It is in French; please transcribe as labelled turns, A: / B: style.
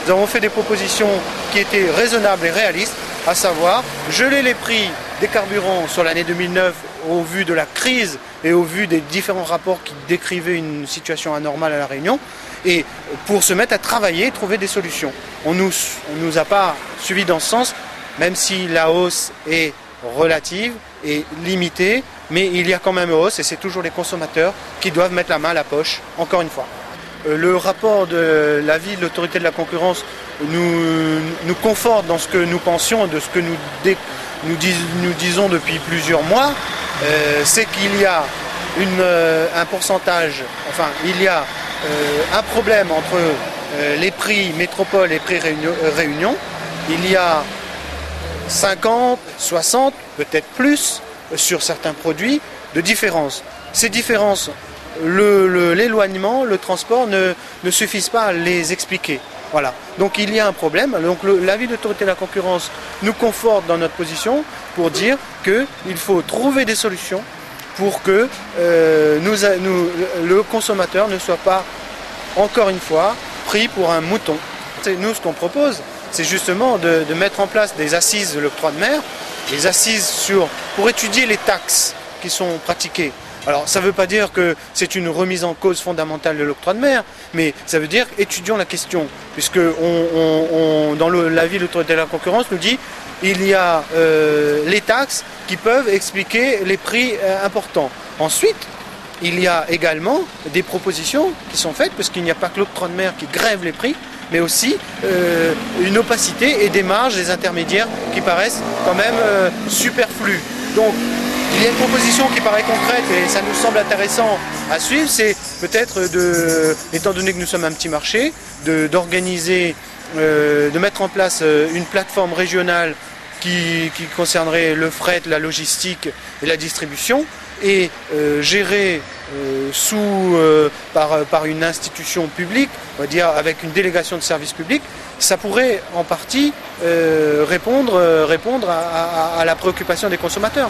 A: nous avons fait des propositions qui étaient raisonnables et réalistes, à savoir geler les prix des carburants sur l'année 2009 au vu de la crise et au vu des différents rapports qui décrivaient une situation anormale à La Réunion, et pour se mettre à travailler et trouver des solutions. On nous a pas suivi dans ce sens, même si la hausse est relative et limitée, mais il y a quand même une hausse et c'est toujours les consommateurs qui doivent mettre la main à la poche, encore une fois. Le rapport de l'avis de l'autorité de la concurrence nous conforte dans ce que nous pensions, de ce que nous disons depuis plusieurs mois, c'est qu'il y a un pourcentage, enfin il y a un problème entre les prix métropole et prix réunion. Il y a 50, 60, peut-être plus sur certains produits de différence. Ces différences, l'éloignement, le transport ne suffisent pas à les expliquer. Voilà. Donc il y a un problème. Donc l'avis de l'autorité de la concurrence nous conforte dans notre position pour dire qu'il faut trouver des solutions pour que le consommateur ne soit pas, encore une fois, pris pour un mouton. Nous, ce qu'on propose, c'est justement de mettre en place des assises de l'octroi de mer, des assises pour étudier les taxes qui sont pratiquées. Alors ça ne veut pas dire que c'est une remise en cause fondamentale de l'octroi de mer, mais ça veut dire étudions la question, puisque dans l'avis de l'autorité de la concurrence nous dit il y a les taxes qui peuvent expliquer les prix importants. Ensuite, il y a également des propositions qui sont faites, parce qu'il n'y a pas que l'octroi de mer qui grève les prix, mais aussi une opacité et des marges des intermédiaires qui paraissent quand même superflues. Donc, il y a une proposition qui paraît concrète et ça nous semble intéressant à suivre, c'est peut-être, étant donné que nous sommes un petit marché, d'organiser, de mettre en place une plateforme régionale qui concernerait le fret, la logistique et la distribution, et gérée par une institution publique, on va dire avec une délégation de service public. Ça pourrait en partie répondre à la préoccupation des consommateurs.